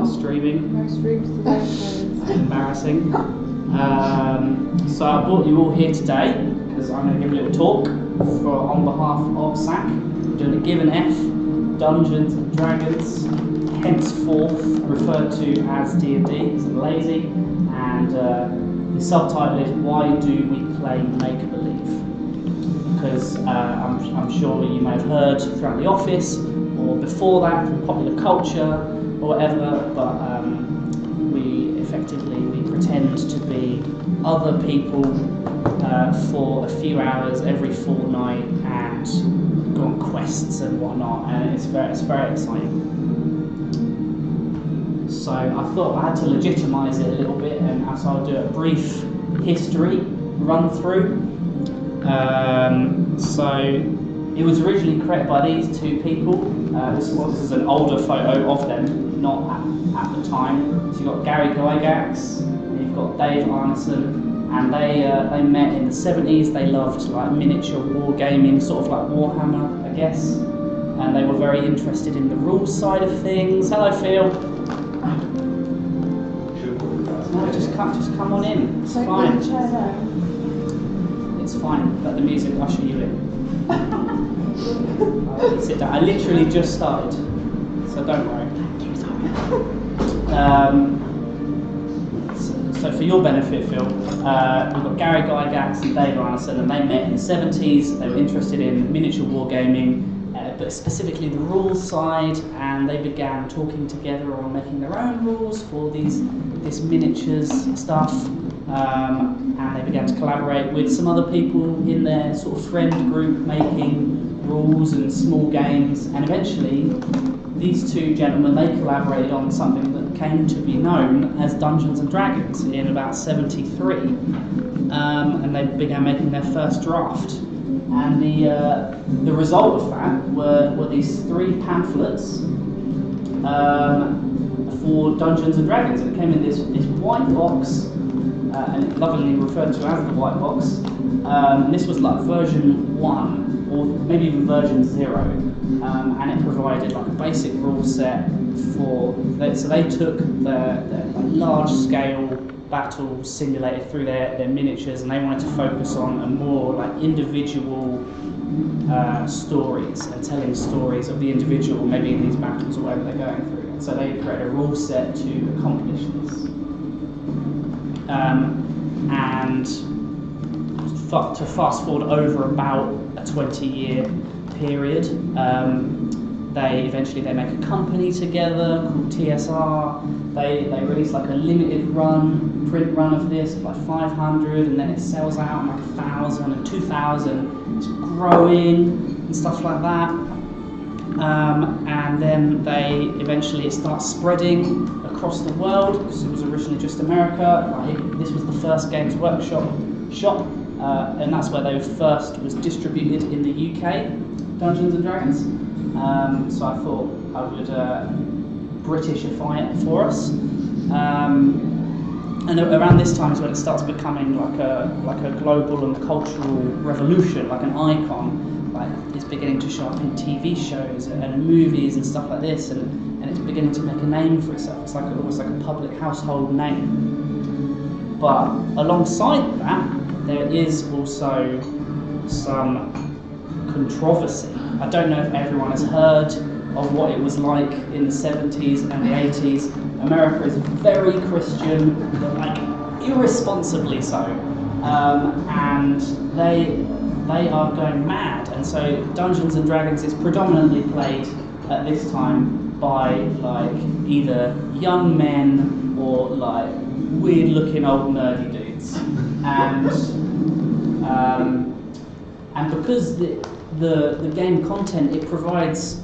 not streaming. No streams today, please. Embarrassing. So I brought you all here today because I'm going to give a little talk on behalf of SAC. We're doing a Give an F, Dungeons and Dragons, henceforth referred to as D&D, because I'm lazy, and the subtitle is Why Do We Play Make-Believe? Because I'm sure you may have heard throughout the office or before that from popular culture or whatever, but we pretend to be other people for a few hours every fortnight and go on quests and whatnot, and it's very exciting. So I thought I had to legitimise it a little bit, and so I'll do a brief history run through. So it was originally created by these two people. This is an older photo of them, not at the time. So you've got Gary Gygax, and you've got Dave Arneson, and they met in the 70s. They loved like miniature wargaming, sort of like Warhammer, I guess. And they were very interested in the rules side of things. Hello, Phil. No, just come on in. It's fine. It's fine. Let the music usher you in. Sit down. I literally just started, so don't worry. So for your benefit, Phil, we've got Gary Gygax and Dave Arneson, and they met in the 70s. They were interested in miniature wargaming, but specifically the rules side, and they began talking together on making their own rules for this miniatures stuff, and they began to collaborate with some other people in their sort of friend group making rules and small games, and eventually these two gentlemen, they collaborated on something that came to be known as Dungeons and Dragons in about 73, and they began making their first draft. And the result of that were these 3 pamphlets for Dungeons and Dragons. And it came in this white box, and lovingly referred to as the white box. And this was like version 1, or maybe even version 0. And it provided like a basic rule set for. So they took their large-scale battles simulated through their miniatures, and they wanted to focus on a more like individual stories and telling stories of the individual, maybe in these battles or whatever they're going through. And so they created a rule set to accomplish this. And to fast forward over about a 20-year period, they make a company together called TSR. They release like a limited print run of this, like 500, and then it sells out like 1,000 and 2,000. It's growing and stuff like that. And then it starts spreading across the world, because it was originally just America. This was the first Games Workshop shop, and that's where they first was distributed in the UK, Dungeons and Dragons. So I thought I would Britishify it for us. And around this time is when it starts becoming like a global and cultural revolution, like an icon. Like it's beginning to show up in TV shows and movies and stuff like this, and it's beginning to make a name for itself. It's like almost like a public household name. But alongside that, there is also some controversy. I don't know if everyone has heard of what it was like in the 70s and the 80s. America is very Christian, but like irresponsibly so, and they are going mad. And so Dungeons and Dragons is predominantly played at this time by like either young men or like weird-looking old nerdy dudes, and because the game content, it provides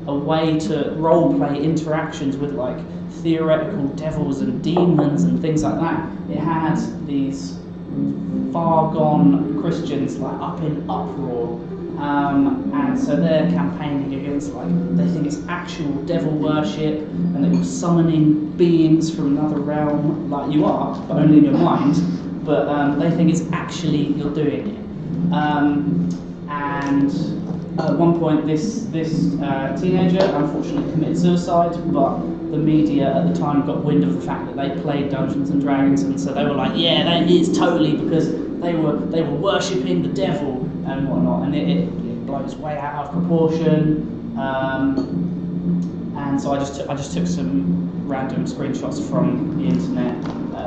a way to role-play interactions with like theoretical devils and demons and things like that. It had these far-gone Christians like up in uproar, and so they're campaigning against like they think it's actual devil worship, and that you're summoning beings from another realm, like you are, but only in your mind. But they think it's actually you're doing it, and At one point, this teenager unfortunately committed suicide, but the media at the time got wind of the fact that they played Dungeons and Dragons, and so they were like, "Yeah, that is totally because they were worshipping the devil and whatnot," and it blows way out of proportion. And so I just took some random screenshots from the internet,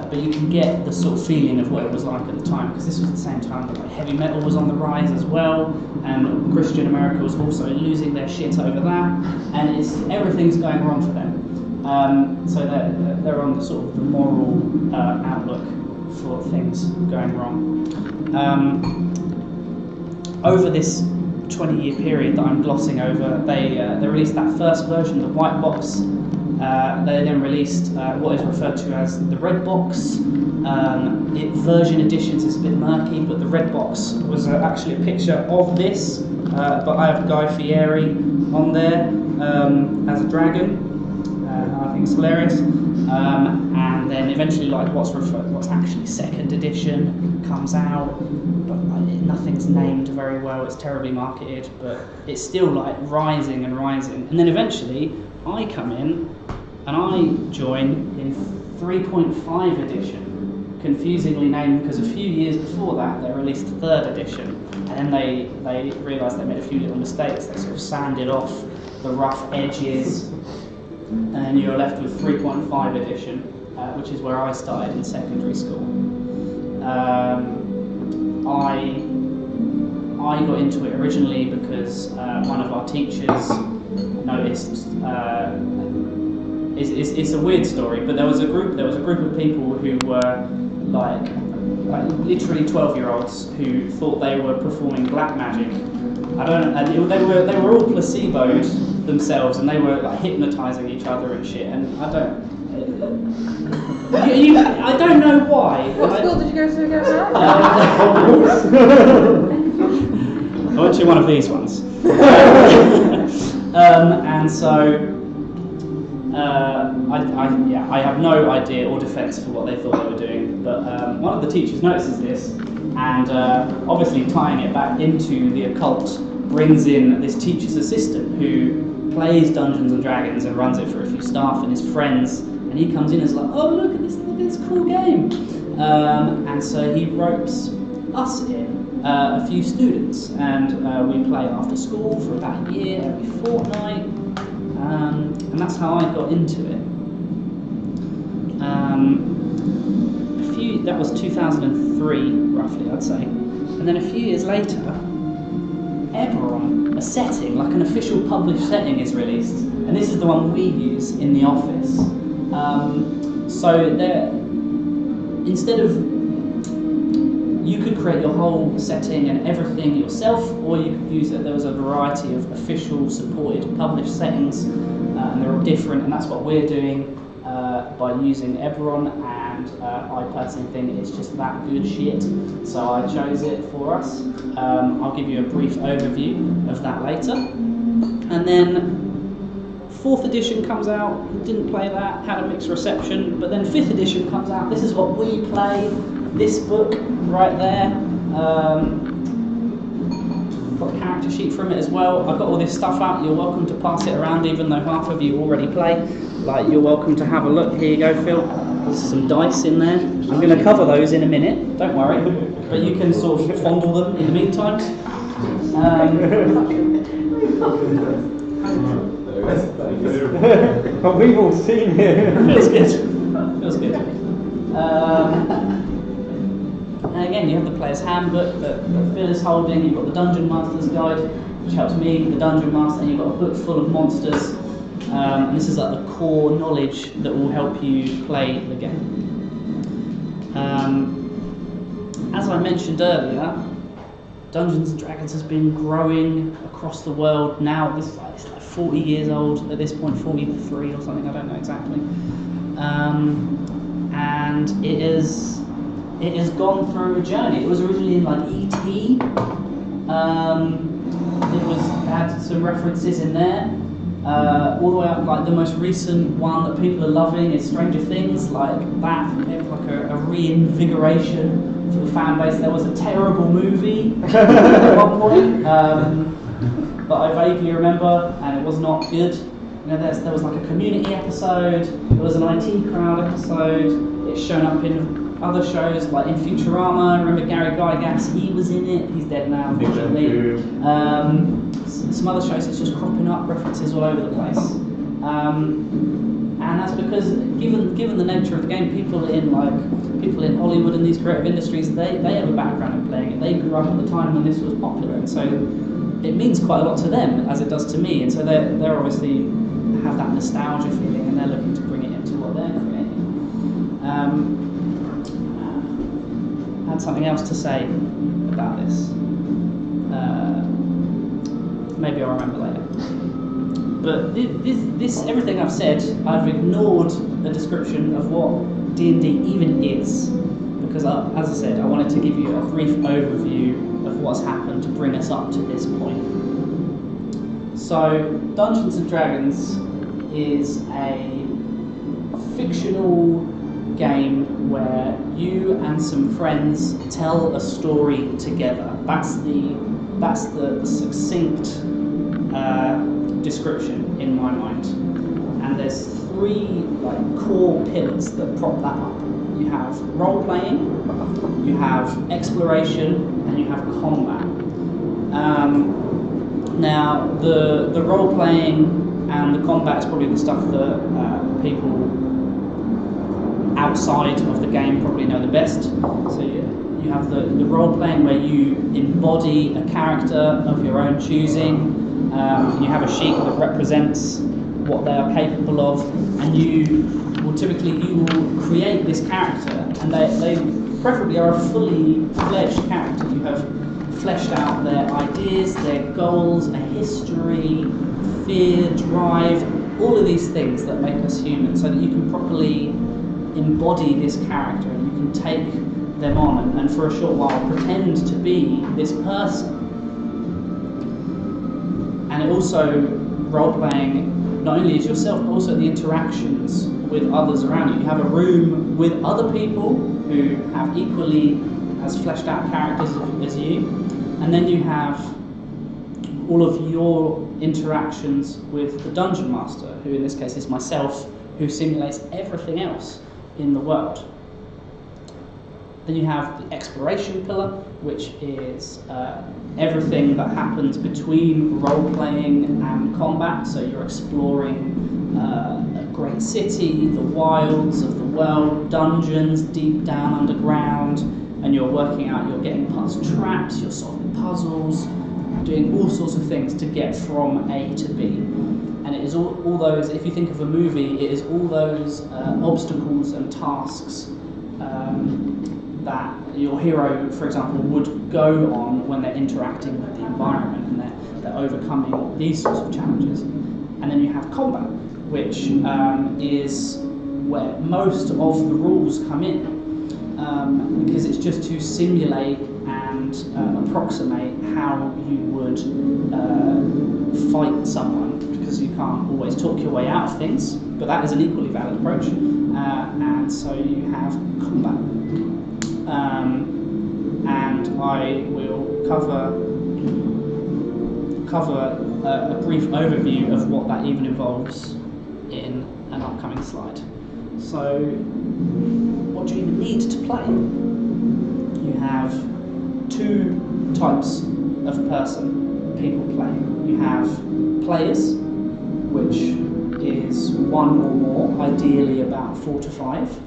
but you can get the sort of feeling of what it was like at the time, because this was the same time that like heavy metal was on the rise as well, and Christian America was also losing their shit over that, and everything's going wrong for them. So they're on the sort of the moral outlook for things going wrong. Over this 20-year period that I'm glossing over, they released that first version, the white box. They then released what is referred to as the red box. Version editions is a bit murky, but the red box was actually a picture of this, but I have Guy Fieri on there as a dragon. I think it's hilarious. And then eventually, like what's actually second edition comes out, but nothing's named very well. It's terribly marketed, but it's still like rising and rising. And then eventually, I come in and I join in 3.5 edition, confusingly named because a few years before that they released third edition, and then they realised they made a few little mistakes. They sort of sanded off the rough edges, and you're left with 3.5 edition, which is where I started in secondary school. I got into it originally because one of our teachers noticed. It's a weird story, but there was a group of people who were like literally 12-year-olds who thought they were performing black magic. They were all placeboed themselves, and they were like hypnotising each other and shit. And I don't know why. What school did you go to again now? I went to one of these ones. And so I have no idea or defence for what they thought they were doing, but one of the teachers notices this, and obviously tying it back into the occult, brings in this teacher's assistant who plays Dungeons and Dragons and runs it for a few staff and his friends, and he comes in and is like, "Oh, look at this cool game," and so he ropes us in, a few students, and we play after school for about a year, every fortnight. And that's how I got into it. That was 2003, roughly, I'd say. And then a few years later, Eberron, a setting, like an official published setting, is released. And this is the one we use in the office. So there, instead of, you could create your whole setting and everything yourself, or you could use it. There was a variety of official, supported, published settings, and they're all different, and that's what we're doing by using Eberron, and I personally think it's just that good shit, so I chose it for us. I'll give you a brief overview of that later. And then 4th edition comes out, didn't play that, had a mixed reception, but then 5th edition comes out. This is what we play. This book right there, got a character sheet from it as well. I've got all this stuff out. You're welcome to pass it around, even though half of you already play. Like, you're welcome to have a look. Here you go, Phil. There's some dice in there. I'm going to cover those in a minute, don't worry. But you can sort of fondle them in the meantime. But we've all seen it. Feels good. Feels good. And again, you have the player's handbook that Phil is holding. You've got the Dungeon Master's Guide, which helps me, the Dungeon Master, and you've got a book full of monsters. And this is like the core knowledge that will help you play the game. As I mentioned earlier, Dungeons and Dragons has been growing across the world now. It's like 40 years old at this point, 43 or something, I don't know exactly. And it has gone through a journey. It was originally in like E.T. It had some references in there. All the way up, like the most recent one that people are loving is Stranger Things, like that. It was like a reinvigoration for the fan base. There was a terrible movie at one point. that I vaguely remember, and it was not good. You know, there was like a community episode, there was an IT crowd episode, it's shown up in other shows, like in Futurama. Remember Gary Gygax? He was in it, he's dead now, unfortunately. Some other shows, it's just cropping up, references all over the place. And that's because, given the nature of the game, people in Hollywood and these creative industries, they have a background in playing it. They grew up at the time when this was popular, and so it means quite a lot to them as it does to me. And so they're obviously have that nostalgia feeling, and they're looking to bring it into what they're creating. I had something else to say about this. Maybe I'll remember later. But this everything I've said, I've ignored the description of what D&D even is, because as I said, I wanted to give you a brief overview of what's happened to bring us up to this point. So, Dungeons & Dragons is a fictional game where you and some friends tell a story together. That's the succinct description in my mind. And there's three core pillars that prop that up. You have role playing, you have exploration, and you have combat. Now, the role playing and the combat is probably the stuff that people outside of the game probably know the best. So you have the role playing where you embody a character of your own choosing. You have a sheet that represents what they are capable of, and you will create this character, and they preferably are a fully fledged character. You have fleshed out their ideas, their goals, a history, fear, drive, all of these things that make us human, so that you can properly embody this character and you can take them on and for a short while pretend to be this person. And it also, role-playing not only is yourself, but also the interactions with others around you. You have a room with other people who have equally as fleshed out characters as you, and then you have all of your interactions with the Dungeon Master, who in this case is myself, who simulates everything else in the world. Then you have the exploration pillar, which is everything that happens between role-playing and combat. So you're exploring a great city, the wilds of the world, dungeons deep down underground, and you're working out, you're getting past traps, you're solving puzzles, doing all sorts of things to get from A to B. And it is all those, if you think of a movie, it is all those obstacles and tasks that your hero, for example, would go on when they're interacting with the environment, and they're overcoming these sorts of challenges. And then you have combat, which is where most of the rules come in, because it's just to simulate and approximate how you would fight someone, because you can't always talk your way out of things, but that is an equally valid approach. And so you have combat. And I will cover a brief overview of what that even involves in an upcoming slide. So, what do you even need to play? You have two types of people playing. You have players, which is one or more, ideally about 4 to 5.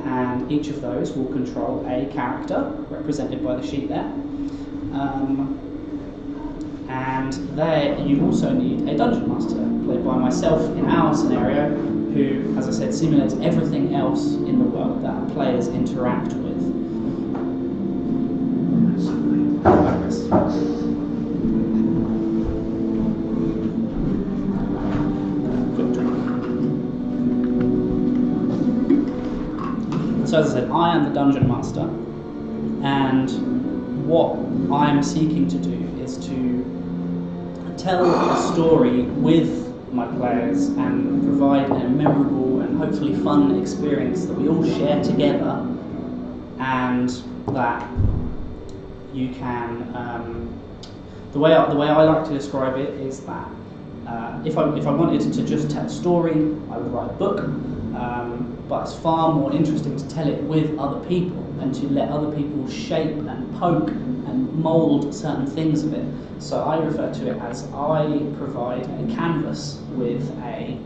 And each of those will control a character, represented by the sheet there. And there you also need a Dungeon Master, played by myself in our scenario, who, as I said, simulates everything else in the world that players interact with. So as I said, I am the Dungeon Master, and what I'm seeking to do is to tell a story with my players and provide a memorable and hopefully fun experience that we all share together, and that you can the way I like to describe it is that if I wanted to just tell a story, I would write a book. But it's far more interesting to tell it with other people and to let other people shape and poke and mould certain things of it. So I refer to it as I provide a canvas with a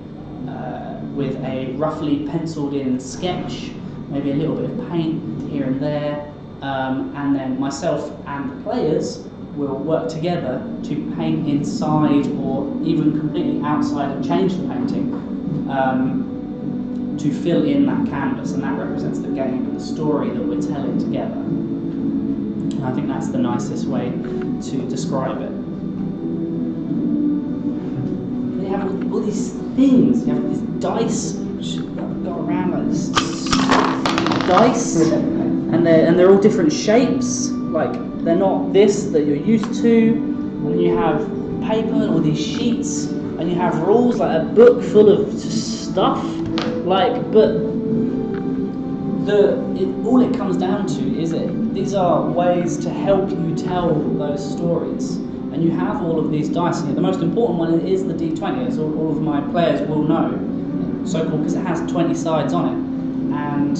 roughly penciled in sketch, maybe a little bit of paint here and there, and then myself and the players will work together to paint inside or even completely outside and change the painting to fill in that canvas, and that represents the game and the story that we're telling together. And I think that's the nicest way to describe it. You have all these things, you have these dice which go around like this dice, and they're all different shapes, like they're not this that you're used to, and then you have paper and all these sheets, and you have rules like a book full of stuff, but all it comes down to is these are ways to help you tell those stories, and you have all of these dice here. The most important one is the D20, as all of my players will know, so-called because it has 20 sides on it, and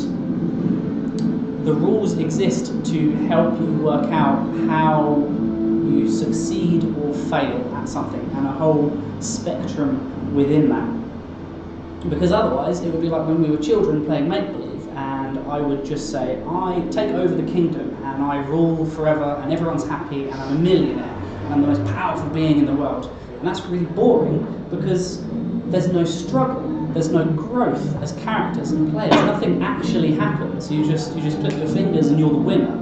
the rules exist to help you work out how you succeed or fail at something, and a whole spectrum within that. Because otherwise it would be like when we were children playing make-believe, and I would just say, I take over the kingdom and I rule forever and everyone's happy and I'm a millionaire and I'm the most powerful being in the world. And that's really boring because there's no struggle, there's no growth as characters and players. Nothing actually happens. You just click your fingers and you're the winner.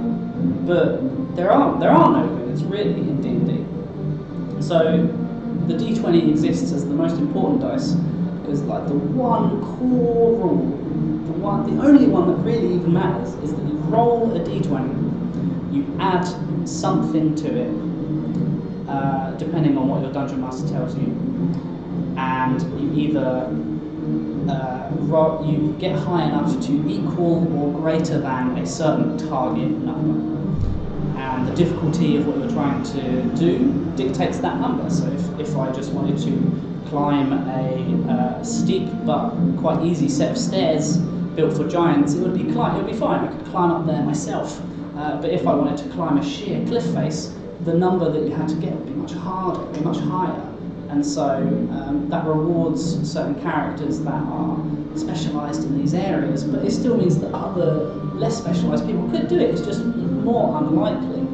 But there are no winners really in D&D. So the D20 exists as the most important dice because like the one core rule, the only one that really even matters is that you roll a D20, you add something to it, depending on what your dungeon master tells you, and you either you get high enough to equal or greater than a certain target number. And the difficulty of what you're trying to do dictates that number. So if I just wanted to climb a steep but quite easy set of stairs built for giants, it would be fine. I could climb up there myself. But if I wanted to climb a sheer cliff face, the number that you had to get would be much harder, would be much higher. And so that rewards certain characters that are specialised in these areas, but it still means that other less specialised people could do it. It's just more unlikely.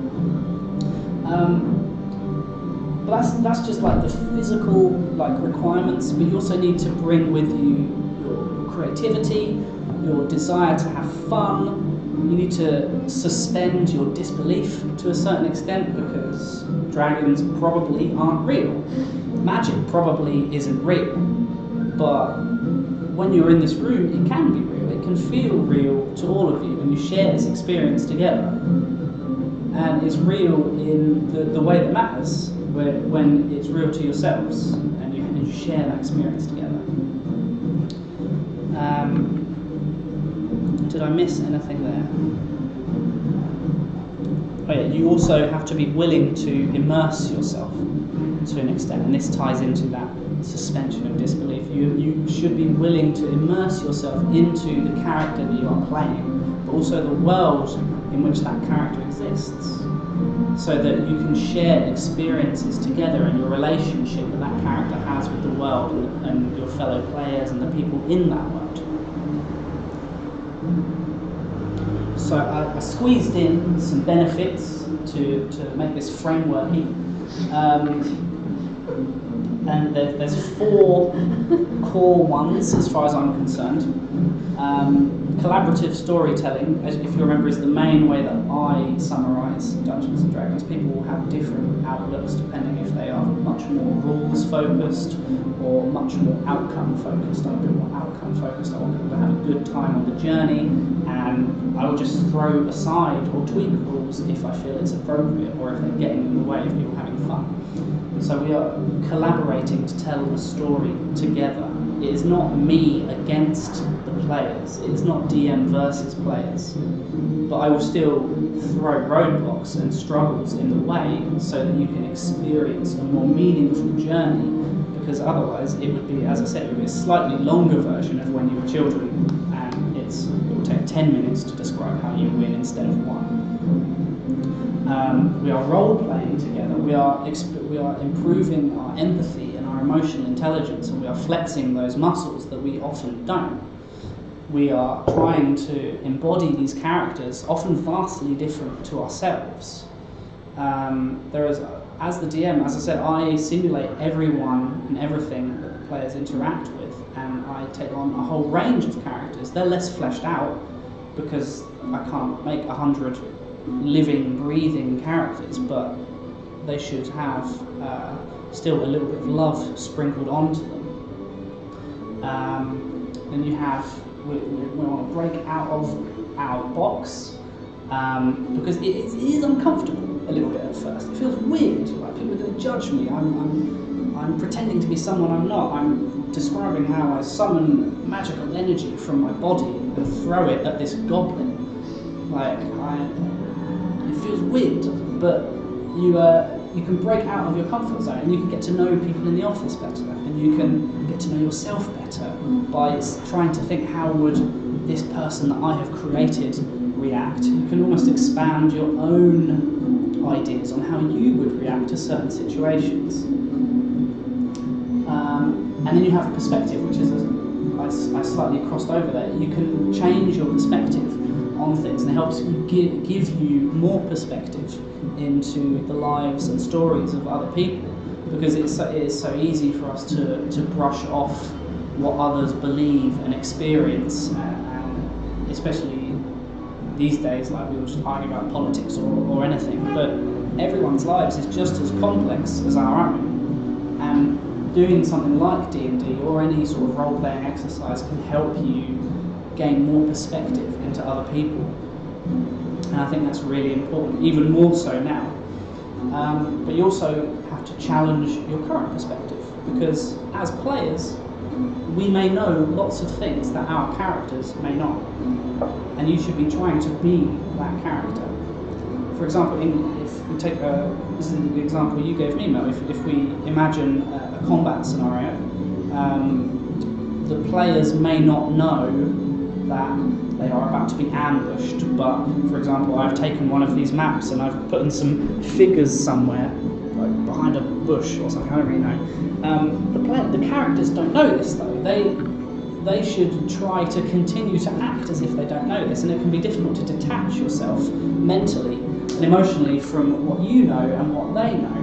But that's just like the physical requirements. But you also need to bring with you your creativity, your desire to have fun. You need to suspend your disbelief to a certain extent because dragons probably aren't real. Magic probably isn't real. But when you're in this room, it can be real. It can feel real to all of you, and you share this experience together. And it's real in the way that matters, when it's real to yourselves, and you share that experience together. Did I miss anything there? Oh yeah, you also have to be willing to immerse yourself to an extent, and this ties into that suspension of disbelief. You should be willing to immerse yourself into the character that you are playing, but also the world in which that character exists, so that you can share experiences together and your relationship that that character has with the world and your fellow players and the people in that world. So I squeezed in some benefits to make this frameworky. And there's 4 core ones as far as I'm concerned. Collaborative storytelling, if you remember, is the main way that I summarise Dungeons & Dragons. People will have different outlooks depending if they are much more rules focused or much more outcome focused. I'm a bit more outcome focused. I want people to have a good time on the journey, and I will just throw aside or tweak rules if I feel it's appropriate or if they're getting in the way of people having fun. So we are collaborating to tell a story together. it is not me against the players. It is not DM versus players. But I will still throw roadblocks and struggles in the way so that you can experience a more meaningful journey. Because otherwise, it would be, as I said, it would be a slightly longer version of when you were children, and it will take 10 minutes to describe how you win instead of 1. We are role-playing together. We are improving our empathy and our emotional intelligence, and we are flexing those muscles that we often don't. We are trying to embody these characters, often vastly different to ourselves. As the DM, as I said, I simulate everyone and everything that the players interact with, and I take on a whole range of characters. They're less fleshed out because I can't make 100 living, breathing characters, but they should have still a little bit of love sprinkled onto them. Then you have, we want to break out of our box because it is uncomfortable a little bit at first. It feels weird, like people are going to judge me. I'm pretending to be someone I'm not. I'm describing how I summon magical energy from my body and throw it at this goblin. It feels weird, but you can break out of your comfort zone and you can get to know people in the office better, and you can get to know yourself better by trying to think, how would this person that I have created react? You can almost expand your own ideas on how you would react to certain situations. And then you have perspective, which is, I slightly crossed over there. You can change your perspective on things, and it helps you give you more perspective into the lives and stories of other people, because it is so easy for us to brush off what others believe and experience, and especially these days, like we were just arguing about politics or anything, but everyone's lives is just as complex as our own, and doing something like D&D or any sort of role-playing exercise can help you gain more perspective into other people, and I think that's really important, even more so now. But you also have to challenge your current perspective, because as players we may know lots of things that our characters may not, and you should be trying to be that character. For example, if we take this is the example you gave me, Mo, if we imagine a combat scenario, the players may not know that they are about to be ambushed, but for example, I've taken one of these maps and I've put in some figures somewhere, like behind a bush or something, I don't really know. The characters don't know this though. They should try to continue to act as if they don't know this, and it can be difficult to detach yourself mentally and emotionally from what you know and what they know,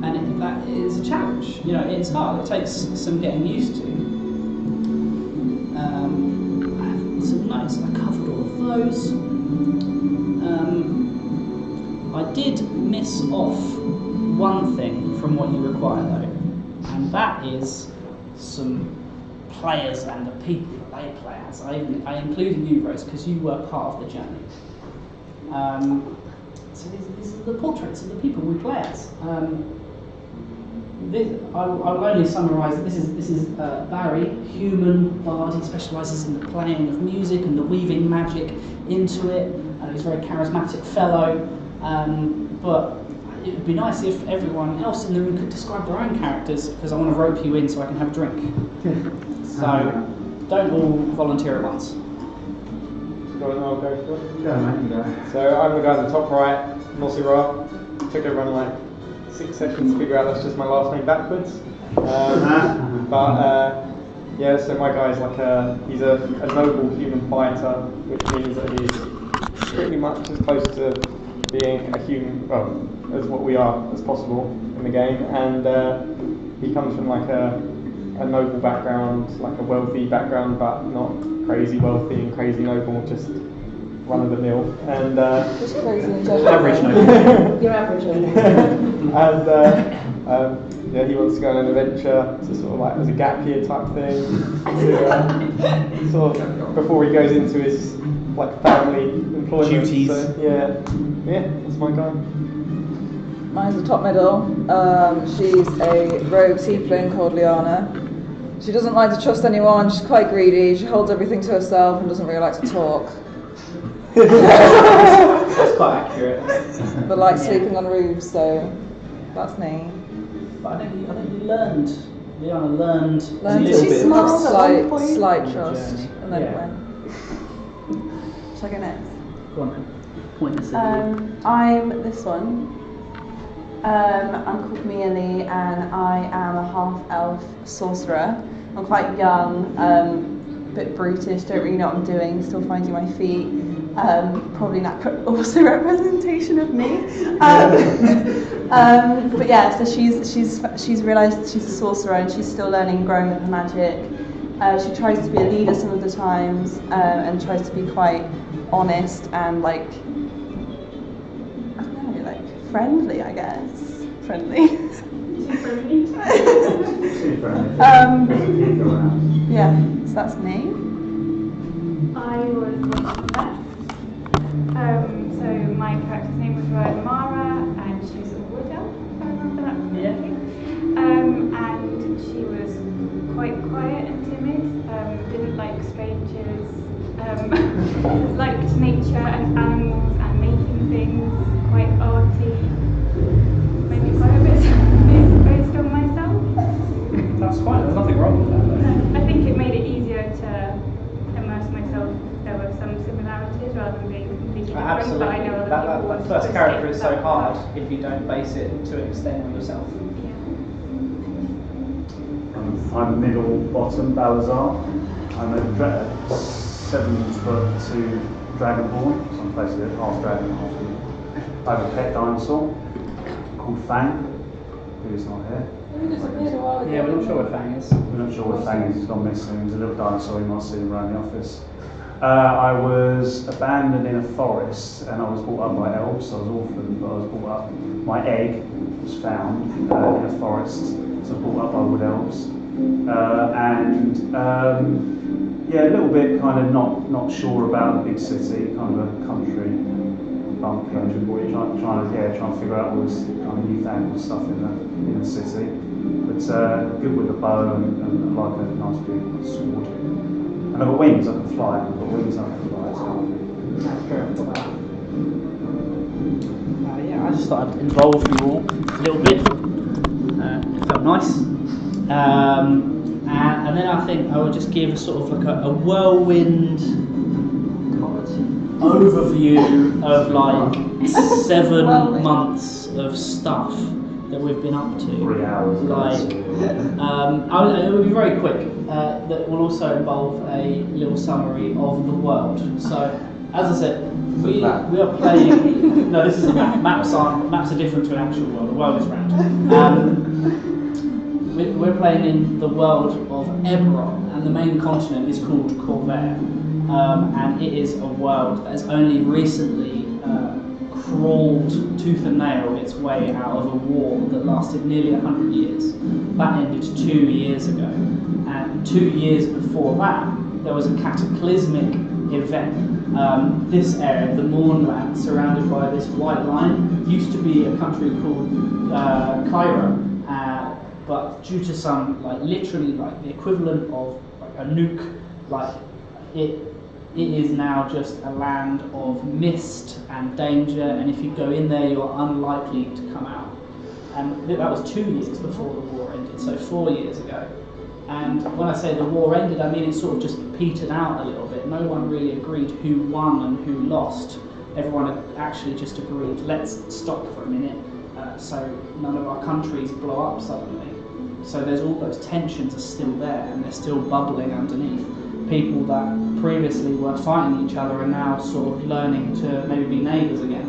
and that is a challenge. You know, it's hard. It takes some getting used to. I have some notes. I covered all of those. I did miss off one thing from what you require though, and that is some players and the people that they play as. I included you, Rose, because you were part of the journey. So these are the portraits of the people we play as. I will only summarise. This is Barry, human bard. He specialises in the playing of music and the weaving magic into it. He's a very charismatic fellow. But it would be nice if everyone else in the room could describe their own characters, because I want to rope you in so I can have a drink. So don't all volunteer at once. I'll go for it. Yeah, man, go. So I'm the guy in the top right, Nosira. Took everyone like 6 seconds to figure out that's just my last name backwards. Yeah, so my guy's like he's a noble human fighter, which means that he's pretty much as close to being a human, as what we are as possible in the game, and he comes from like a noble background, like a wealthy background, but not crazy wealthy and crazy noble, just run of the mill, and Just crazy in general. Average noble. You're average. and yeah, he wants to go on an adventure, to sort of like as a gap year type thing, to, sort of before he goes into his like family employment Duties. So, yeah, that's my guy. Mine's the top middle. She's a rogue tiefling called Liana. She doesn't like to trust anyone, she's quite greedy, she holds everything to herself and doesn't really like to talk. That's quite accurate. But likes sleeping on roofs, so that's me. But I think we learned. Leanna learned a Learned little to bit. smile at one point. slight trust, and then it Yeah. went. Shall I go next? Go on then. Point this at you. I'm this one. I'm called Mia Lee and I am a half-elf sorcerer. I'm quite young, a bit brutish, don't really know what I'm doing, still finding my feet. Probably not also representation of me. But yeah, so she's realised she's a sorcerer and she's still learning and growing with her magic. She tries to be a leader some of the times and tries to be quite honest and like, I don't know, like friendly, I guess. Friendly. Yeah, so that's me. I was Beth. So my character's name was Mara, and she's a wood elf, if I remember that correctly. And she was quite quiet and timid, didn't like strangers, liked nature and animals and making things, quite arty, maybe quite a bit based on myself. That's fine. There's nothing wrong with that. Though. I think it made it easier to immerse myself. There were some similarities rather than being completely different. Absolutely. But I know other That people want first to character escape is so that. hard if you don't base it to an extent on yourself. I'm middle bottom Balazar. I'm a 7'2" dragonborn, so I'm basically half dragon, half human. I have a pet dinosaur called Fang, who is not here. Yeah, we're not sure where Fang is. We're not sure where Fang is, he's gone missing. He's a little dinosaur, you might see him around the office. I was abandoned in a forest and I was brought up by elves, so I was orphaned, but I was brought up, my egg was found in a forest, so I was brought up by wood elves. Yeah, a little bit kind of not sure about the big city, kind of a country bumpkin, trying to figure out all this kind of newfangled stuff in the city. But good with the bow and I like a nice big sword. And I've got wings, I can fly. I've got wings, I can fly. So. Yeah, I just thought I'd involve you all a little bit. It felt nice. And then I think I would just give a sort of like a whirlwind overview of like 7 months of stuff that we've been up to. 3 hours. It will be very quick. That will also involve a little summary of the world. So, as I said, we are playing. No, this is a map. Maps are different to an actual world. The world is round. We're playing in the world of Eberron, and the main continent is called Corvair, and it is a world that has only recently crawled tooth and nail its way out of a war that lasted nearly 100 years. That ended 2 years ago, and 2 years before that, there was a cataclysmic event. This area, the Mournland, surrounded by this white line, used to be a country called Cairo. But due to some, literally the equivalent of a nuke, it is now just a land of mist and danger, and if you go in there, you're unlikely to come out. And that was 2 years before the war ended, so 4 years ago. And when I say the war ended, I mean it sort of just petered out a little bit. No one really agreed who won and who lost. Everyone had actually just agreed, let's stop for a minute, so none of our countries blow up suddenly. So there's all those tensions are still there, and they're still bubbling underneath. People that previously were fighting each other are now sort of learning to maybe be neighbours again.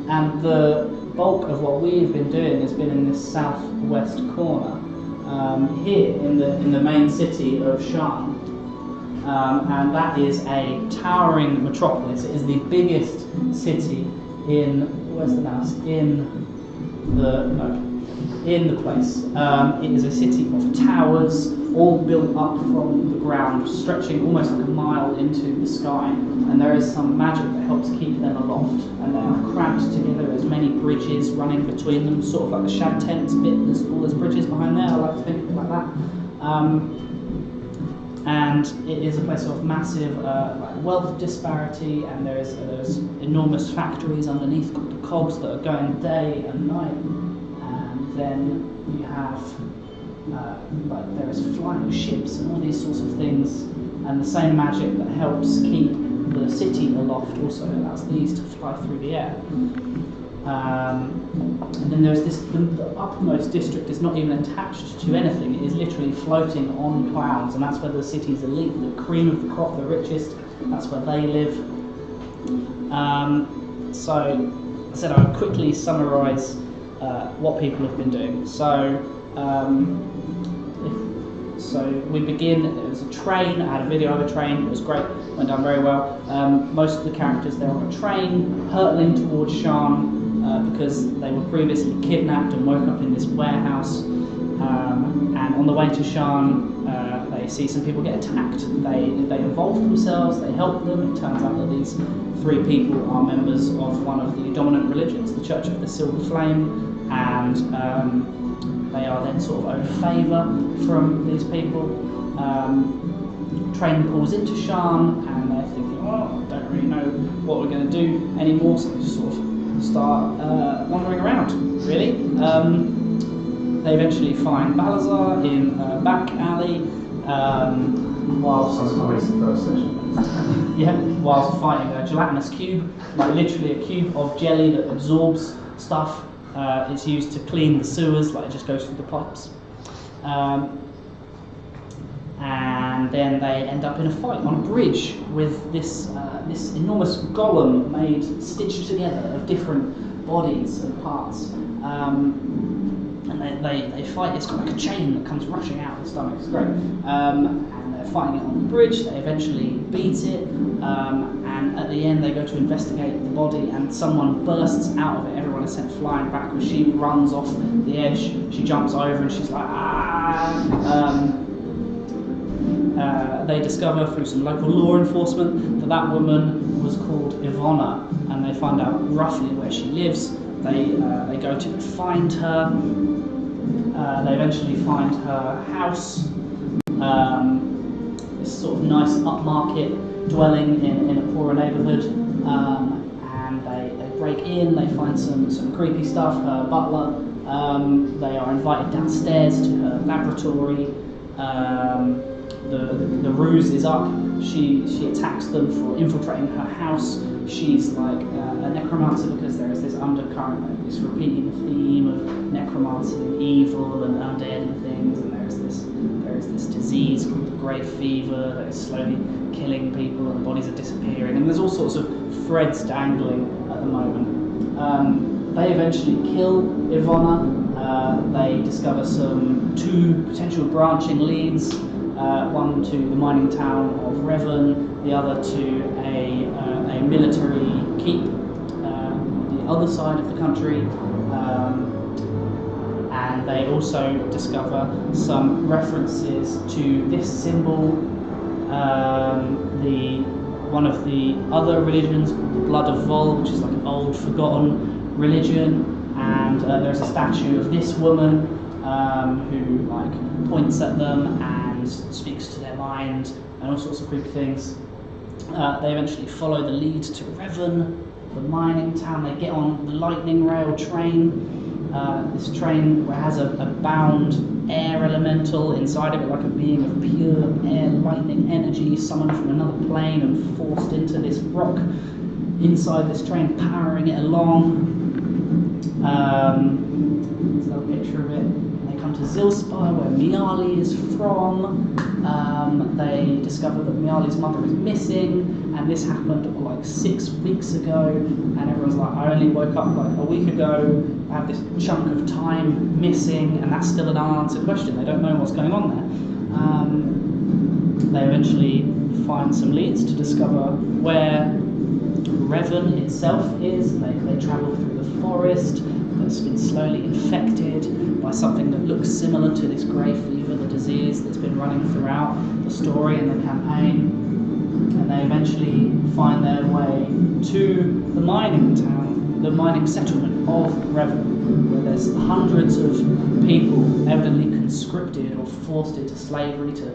And the bulk of what we've been doing has been in this southwest corner, here in the main city of Shan. And that is a towering metropolis. It is the biggest city in the place. It is a city of towers, all built up from the ground, stretching almost like a mile into the sky. And there is some magic that helps keep them aloft. And they are cramped together. There's many bridges running between them, sort of like the Shad Tents bit. There's all those bridges behind there. I like to think of it like that. And it is a place of massive wealth disparity, and there's enormous factories underneath called the cogs that are going day and night. And then you have there is flying ships and all these sorts of things, and the same magic that helps keep the city aloft also allows these to fly through the air. And then there's the uppermost district is not even attached to anything, it is literally floating on clouds, and that's where the city's elite, the cream of the crop, the richest, that's where they live. So I said I would quickly summarise what people have been doing. So we begin, there was a train, I had a video of a train, it was great, went down very well. Most of the characters, they're on a train, hurtling towards Sharn, because they were previously kidnapped and woke up in this warehouse. And on the way to Sharn, they see some people get attacked. They involve themselves, they help them. It turns out that these 3 people are members of one of the dominant religions, the Church of the Silver Flame, and they are then sort of owed favour from these people. Train pulls into Sharn, and they're thinking, well, I don't really know what we're going to do anymore, so they just sort of start wandering around, really. They eventually find Balazar in a back alley, whilst whilst fighting a gelatinous cube, like literally a cube of jelly that absorbs stuff. It's used to clean the sewers, like it just goes through the pipes. And then they end up in a fight on a bridge with this enormous golem stitched together of different bodies and parts. And they fight. It's got like a chain that comes rushing out of the stomach. It's great. And they're fighting it on the bridge. They eventually beat it. And at the end, they go to investigate the body, and someone bursts out of it. Everyone is sent flying backwards. She runs off the edge. She jumps over, and she's like, ah! They discover through some local law enforcement that woman was called Ivona, and they find out roughly where she lives. They go to find her. They eventually find her house, this sort of nice upmarket dwelling in a poorer neighbourhood, and they break in. They find some creepy stuff. Her butler. They are invited downstairs to her laboratory. The ruse is up. She attacks them for infiltrating her house. She's like a necromancer because there is this undercurrent, like this repeating theme of necromancy and evil and undead and things. And there is this disease called the Grey Fever that is slowly killing people, and bodies are disappearing. And there's all sorts of threads dangling at the moment. They eventually kill Ivona. They discover 2 potential branching leads. One to the mining town of Revan, the other to a military keep on the other side of the country, and they also discover some references to this symbol, one of the other religions called the Blood of Vol, which is like an old forgotten religion, and there's a statue of this woman who like points at them and speaks to their mind and all sorts of creepy things. They eventually follow the lead to Revan, the mining town. They get on the lightning rail train. This train has a bound air elemental inside of it, like a being of pure air lightning energy summoned from another plane and forced into this rock inside this train, powering it along. There's another picture of it. To Zilspire, where Miali is from. They discover that Miali's mother is missing, and this happened like 6 weeks ago, and everyone's like, I only woke up like a week ago, I have this chunk of time missing, and that's still an unanswered question. They don't know what's going on there. They eventually find some leads to discover where Revan itself is. They travel through the forest that's been slowly infected by something that looks similar to this Grey Fever, the disease that's been running throughout the story and the campaign. And they eventually find their way to the mining town the mining settlement of Revel, where there's hundreds of people evidently conscripted or forced into slavery to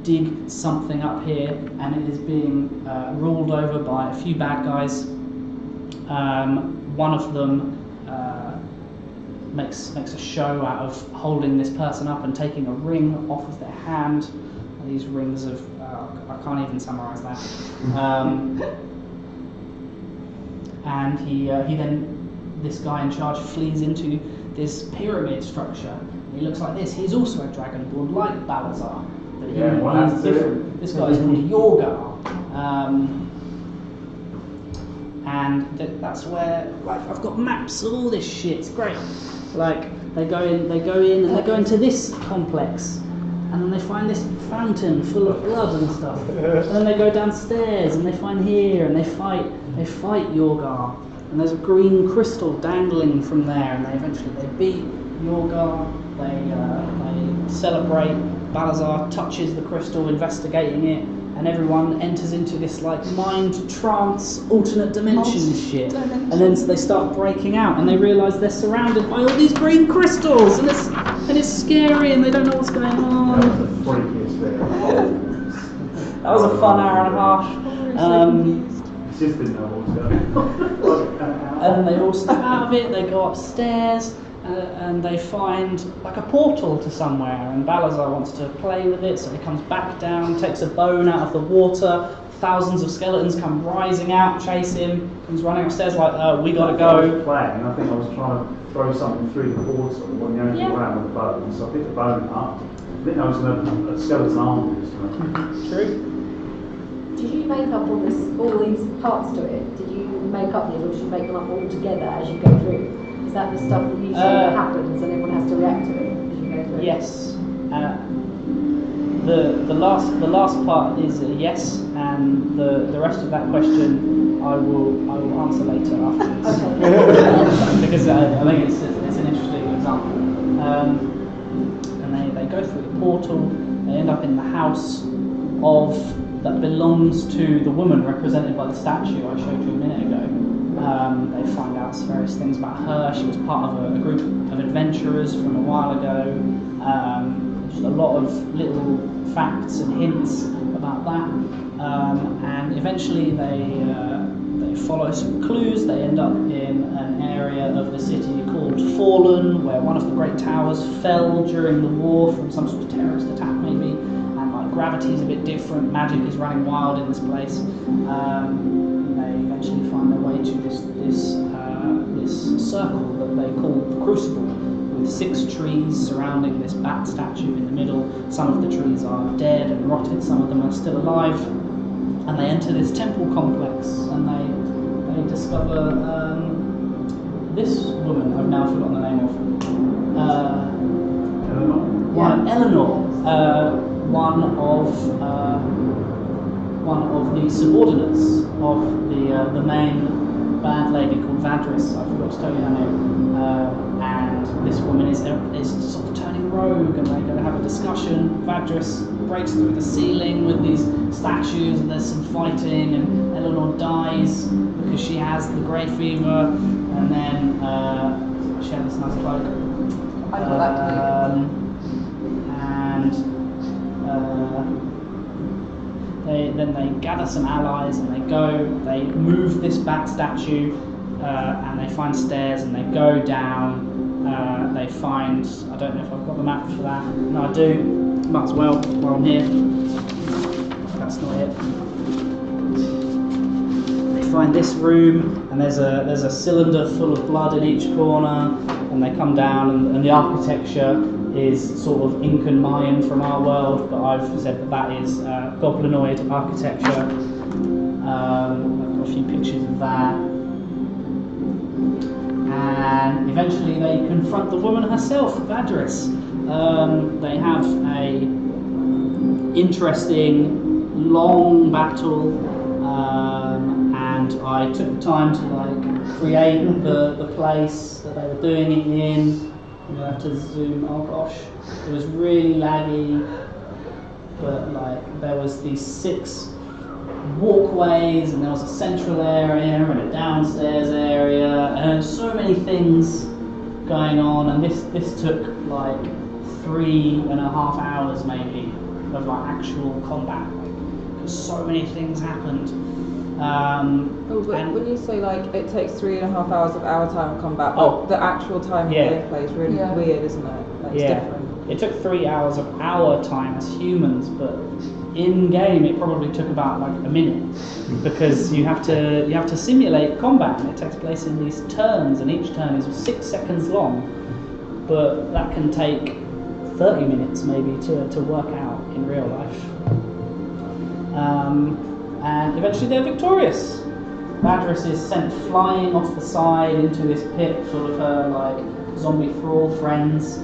dig something up here, and it is being ruled over by a few bad guys. One of them makes a show out of holding this person up and taking a ring off of their hand. These rings of I can't even summarise that. And he then, this guy in charge flees into this pyramid structure. He looks like this. He's also a dragonborn, like Balazar, but he's different. This guy is called Yorgar. And that's where, like, I've got maps of all this shit. It's great. Like, they go in, and they go into this complex, and then they find this fountain full of blood and stuff. And then they go downstairs, and they find here, and they fight Yorgar. And there's a green crystal dangling from there, and they beat Yorgar. They celebrate. Balazar touches the crystal, investigating it. And everyone enters into this like mind trance, alternate dimension shit. And then they start breaking out, and they realise they're surrounded by all these green crystals, and it's scary, and they don't know what's going on. That was the freakiest bit. That was a fun hour and a half. It's just didn't know what was going on. And they all step out of it. They go upstairs. And they find like a portal to somewhere, and Balazar wants to play with it, so he comes back down, takes a bone out of the water. Thousands of skeletons come rising out, chase him. He's running upstairs like, we gotta go. I was playing, I think I was trying to throw something through the portal when the only thing around with the bone, so I picked the bone up. I didn't know it was a skeleton arm. True. Did you make up all these parts to it? Did you make up these, or did you make them up all together as you go through? Is that the stuff that usually happens and everyone has to react to it as you go through? Yes. The last part is a yes, and the rest of that question I will answer later afterwards. Okay. Because I think it's an interesting example. And they go through the portal. They end up in the house that belongs to the woman represented by the statue I showed you a minute ago. They find out various things about her. She was part of a group of adventurers from a while ago. Just a lot of little facts and hints about that. And eventually they follow some clues. They end up in an area of the city called Fallen, where one of the great towers fell during the war from some sort of terrorist attack maybe. And like gravity's a bit different. Magic is running wild in this place. They eventually find their way to this circle that they call the Crucible, with 6 trees surrounding this bat statue in the middle. Some of the trees are dead and rotted, some of them are still alive. And they enter this temple complex, and they discover this woman, I've now forgotten the name of. Eleanor. One of the subordinates of the main bad lady called Vadris. I forgot to tell you her name. And this woman is sort of turning rogue, and they're going to have a discussion. Vadris breaks through the ceiling with these statues, and there's some fighting, and Eleanor dies because she has the grey fever, and then she had this nice cloak. I got that clue. Then they gather some allies, and they move this bat statue, and they find stairs, and they go down. They find, I don't know if I've got the map for that. No, I do. Might as well while I'm here. That's not it. They find this room, and there's a cylinder full of blood in each corner, and they come down, and the architecture is sort of Incan Mayan from our world, but I've said that is goblinoid architecture. I've got a few pictures of that. And eventually they confront the woman herself, Vadris. They have a interesting, long battle, and I took the time to like create the place that they were doing it in. I'm gonna have to zoom. Oh gosh, it was really laggy, but like there was these 6 walkways, and there was a central area and a downstairs area, and so many things going on. And this took like 3.5 hours maybe of like actual combat, because so many things happened. When you say like it takes 3.5 hours of our time of combat, Oh. the actual time Yeah. of gameplay is really Yeah. weird, isn't it? Like, it's Yeah. different. It took 3 hours of our time as humans, but in game it probably took about like a minute, because you have to simulate combat, and it takes place in these turns, and each turn is 6 seconds long, but that can take 30 minutes maybe to work out in real life. And eventually they're victorious. Vadris is sent flying off the side into this pit full of her like zombie thrall friends.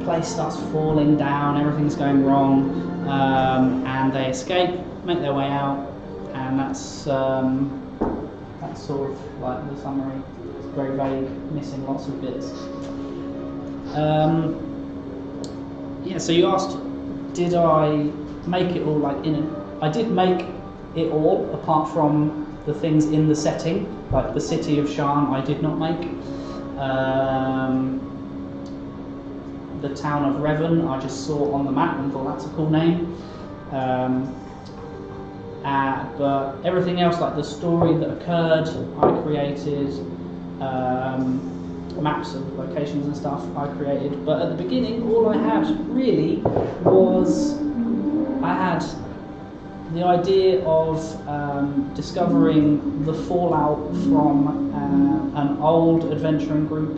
Place starts falling down, everything's going wrong, and they escape, make their way out, and that's sort of like the summary. It's very vague, missing lots of bits. So you asked, did I make it all like I did make it all, apart from the things in the setting, like the city of Sharn I did not make. The town of Revan I just saw on the map and thought that's a cool name. But everything else, like the story that occurred, I created. Maps of locations and stuff I created. But at the beginning, all I had really was I had the idea of discovering the fallout from an old adventuring group,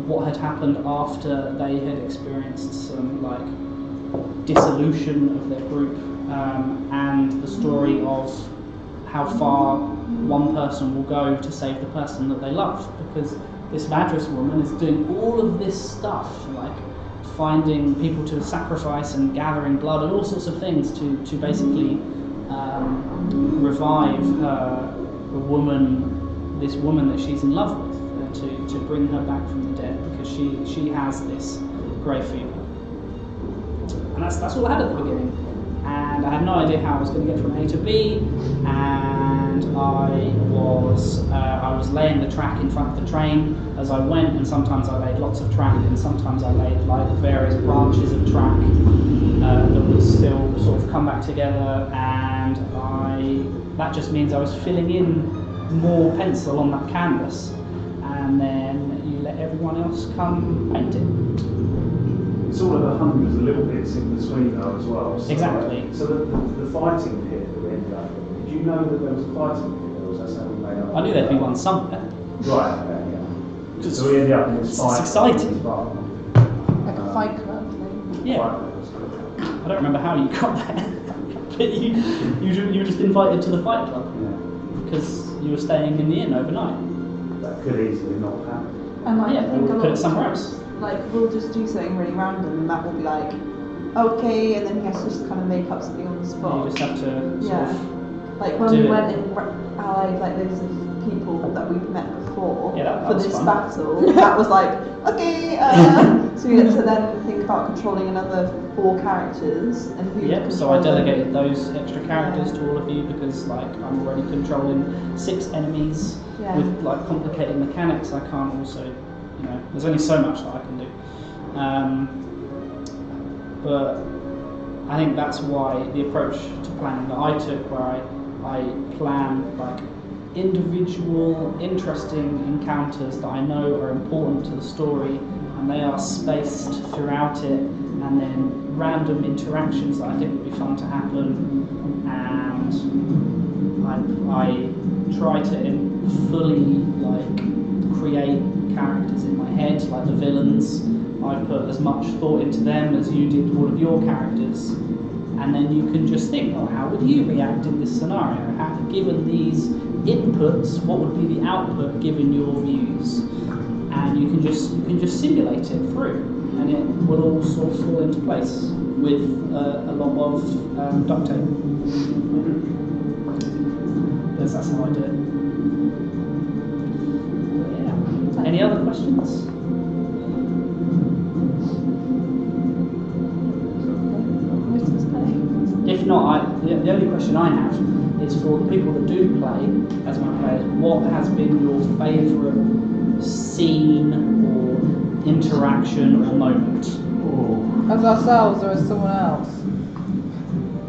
what had happened after they had experienced some like dissolution of their group, and the story of how far one person will go to save the person that they love, because this Vadris woman is doing all of this stuff, like finding people to sacrifice and gathering blood and all sorts of things to basically revive this woman that she's in love with, to bring her back from the dead, because she has this grey fever. And that's all I had at the beginning. And I had no idea how I was going to get from A to B, and I was laying the track in front of the train as I went, and sometimes I laid lots of track, and sometimes I laid like various branches of track that would still sort of come back together, and that just means I was filling in more pencil on that canvas, and then you let everyone else come paint it. It's all of the hundreds of little bits in between though as well. So Exactly. So the fighting pit that we ended up in, did you know that there was a fighting pit, or was that something we made up? I knew there'd be one somewhere. Right, okay, yeah. So we ended up in this It's fight. exciting. Like a fight club thing. Yeah. I don't remember how you got there, but you were just invited to the fight club because you were staying in the inn overnight. That could easily not happen. And like, Yeah, I think a put lot it somewhere else. like we'll just do something really random, and that will be like, okay, and then he has to just kind of make up something on the You spot. just have to sort Yeah. of Like when do we it. went and allied like loads of people that we've met before Yeah, that for was this fun. battle, that was like, okay, so we had to then think about controlling another 4 characters and who Yep, to so I control them. delegated those extra characters to all of you, because like I'm already controlling 6 enemies Yeah. with like complicated mechanics. I can't also, there's only so much that I can do. But I think that's why the approach to planning that I took, where I plan like individual interesting encounters that I know are important to the story, and they are spaced throughout it, and then random interactions that I think would be fun to happen, and I try to fully like create characters in my head, like the villains. I put as much thought into them as you did all of your characters, and then you can just think, oh, how would you react in this scenario? Given these inputs, what would be the output given your views? And you can just simulate it through, and it will all sort of fall into place with a lot of duct tape. Because that's how I do it. But yeah. Any other questions? If if not, the only question I have is for the people that do play as my players. What has been your favourite scene or interaction or moment? As ourselves or as someone else?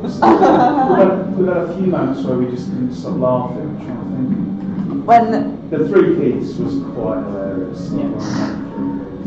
We've had a few moments where we just couldn't stop laughing. I'm trying to think. When The Three Keiths was quite hilarious.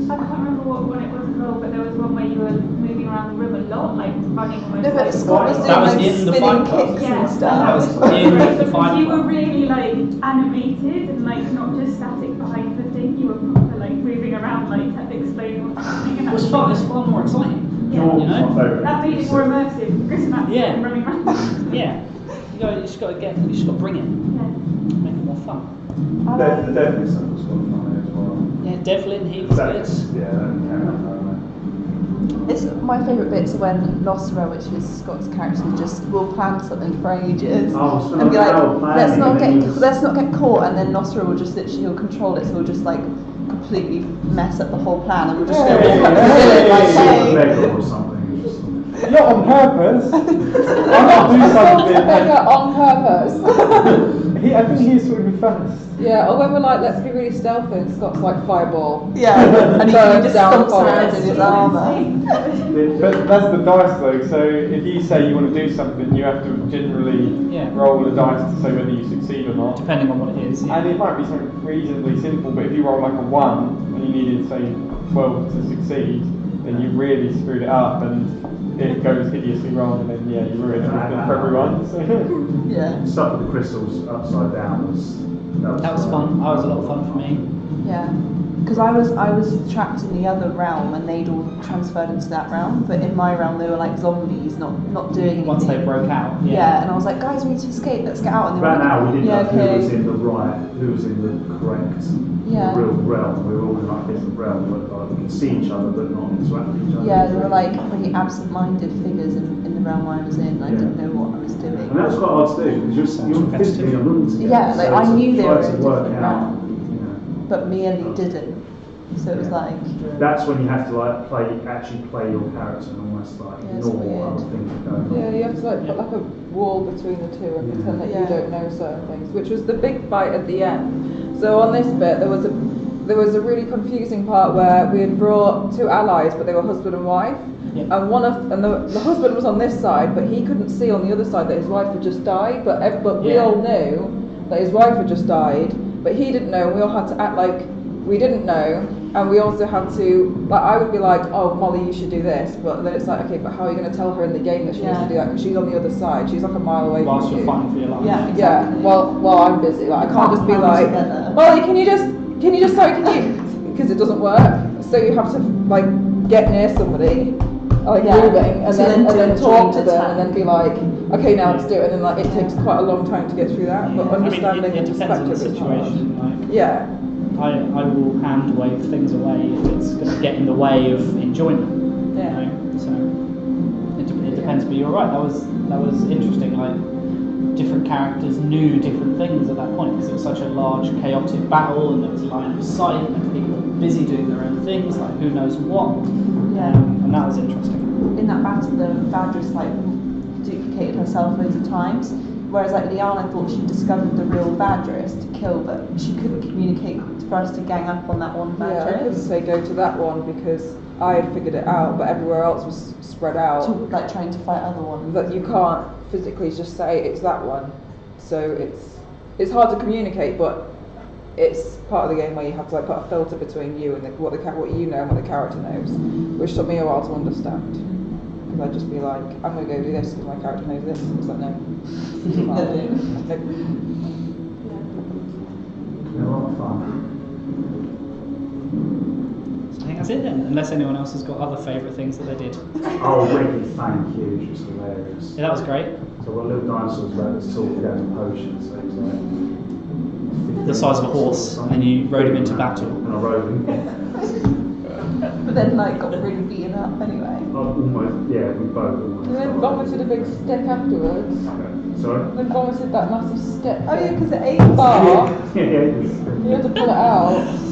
I can't remember what one it was as well, but there was one where you were moving around the room a lot, like running almost. no, but like Scott was doing That was like in the spinning Fight Club. kicks Yeah, and stuff. That was in the Fight You were Club. really like animated and like not just static behind the thing. You were proper like moving around, like explaining what's happening. And It was fun. It's far more exciting. Yeah. You know? My favourite. That made it more immersive. Chris Max Yeah. running around. Yeah. You just got to bring it, Yeah. make it more fun. The Devlin stuff was quite funny as well. Yeah, Devlin, he was good. Yeah, that came out. It's my favourite bits are when Nosra, which is Scott's character, just will plan something for ages Oh, it's been and be like an hour like, planning and then you just- let's not get caught, and then Nosra will just literally he'll control it, so he'll just like completely mess up the whole plan, and we'll just go walk up to the villain like, hey. Beggar or something. Just Not on purpose. I'm not doing something. Beggar on purpose. I think he used to be first. Yeah, or when we're like, let's be really stealthy, and Scott's like, fireball. Yeah, and he Burns just down stomps around forest. in his armour. But that's the dice though, so if you say you want to do something, you have to generally Yeah. roll the dice to say whether you succeed or not. Depending on what it is. Yeah. And it might be something reasonably simple, but if you roll like a 1 and you needed, say, 12 to succeed, then you really screwed it up and it goes hideously wrong, and then, yeah, you ruin everything for everyone. So. Yeah. stuff with the crystals upside down was That was fun. That was a lot of fun for me. Yeah, because I was trapped in the other realm, and they'd all transferred into that realm. But in my realm, they were like zombies, not doing anything. Once they broke out. Yeah, and I was like, guys, we need to escape. Let's get out. And they were Right like, now, we didn't yeah, know who was okay. in the right, who was in the correct Yeah. real realm. We were all in like different realms, but like, we could see each other but not interact with each other. Yeah, they were like pretty absent-minded figures in the realm I was in. I Yeah. didn't know what I was And doing. that was quite hard to do because you're physically in a room together. Yeah, like, I to knew they try were to in a work different out, realm. you know. But Merely didn't. So it was like, That's when you have to like actually play your character and almost like Yeah, it's ignore what weird. other things are going on. Yeah, you have to like put like a wall between the two and pretend that Yeah. you don't know certain things, which was the big fight at the end. So on this bit, there was a really confusing part where we had brought two allies, but they were husband and wife. Yeah. And the husband was on this side, but he couldn't see on the other side that his wife had just died. But we Yeah. all knew that his wife had just died, but he didn't know. And we all had to act like we didn't know, and we also had to, like, I would be like, oh, Molly, you should do this, but then it's like, okay, but how are you going to tell her in the game that she needs to do that, because she's on the other side, she's like a mile away Whilst from you're you. fighting for your life. yeah, Yeah, exactly. while I'm busy, like, I can't just be like, Molly, can you just, because it doesn't work, so you have to, like, get near somebody, like, Yeah. moving, and So then then do a talk to joint them, and then be like, okay, now let's do it, and then, like, it takes Yeah. quite a long time to get through that, but I mean, understanding it the depends on the perspective is hard. situation. Like, Yeah. I will hand wave things away if it's going to get in the way of enjoyment. Yeah. You know? So it depends. But you're right. That was interesting. Like different characters knew different things at that point because it was such a large chaotic battle, and there was line of sight, and people were busy doing their own things. Like who knows what. Yeah. And that was interesting. In that battle, the Vadris like duplicated herself loads of times. Whereas like Liana thought she discovered the real Vadris to kill, but she couldn't communicate for us to gang up on that one Yeah, I couldn't Vadris. say go to that one because I had figured it out, but everywhere else was spread out. To like trying to fight other ones. That you can't physically just say it's that one. So it's hard to communicate, but it's part of the game where you have to like put a filter between you and what you know and what the character knows, which took me a while to understand. Because I'd just be like, I'm going to go do this because my character knows this. It's like, no. Yeah, a lot of fun. So I think that's it then. Unless anyone else has got other favourite things that they did. Oh, Ricky, thank you, which was hilarious. Yeah, that was great. So what little dinosaurs about this talk about potions, so he was like The size of a horse, and you rode him into battle. And I rode him. But then like got really beaten up anyway. Almost, yeah, we both almost. And then vomited a big stick afterwards. Sorry? And then vomited that massive stick. Oh yeah, because it ate Bar. Yeah, You had to pull it out.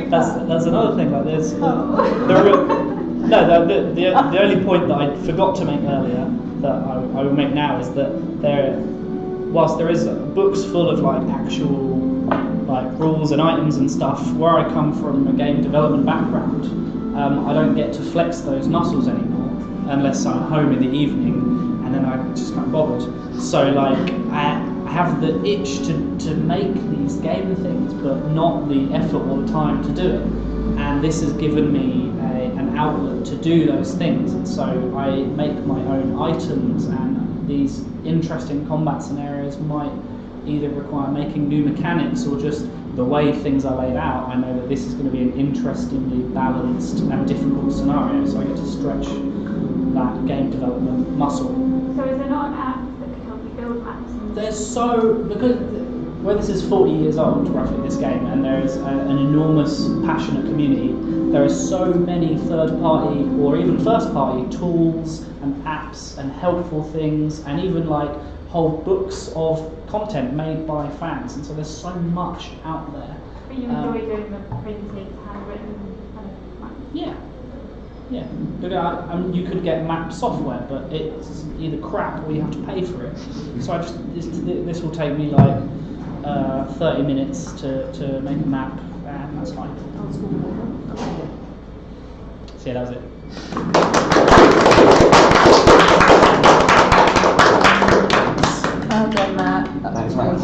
That's another thing. Like there No, the only point that I forgot to make earlier that I will make now is that whilst there is books full of like actual like rules and items and stuff, where I come from a game development background, I don't get to flex those muscles anymore unless I'm home in the evening, and then I just can't bother. So like I have the itch to make these game things, but not the effort or the time to do it. And this has given me an outlet to do those things. And so I make my own items, and these interesting combat scenarios might either require making new mechanics or just the way things are laid out. I know that this is going to be an interestingly balanced and difficult scenario, so I get to stretch that game development muscle. So is there not an app that can help you build maps? Because this is 40 years old, roughly, this game, and there is an enormous passionate community, there are so many third-party or even first-party tools and apps and helpful things, and even like whole books of content made by fans, and so there's so much out there. But you enjoy doing the printed, handwritten kind of maps? Yeah. You could get map software, but it's either crap or you have to pay for it. So this will take me like 30 minutes to make a map, and that's fine. So yeah, that was it. Well done, Matt. Thanks, Matt.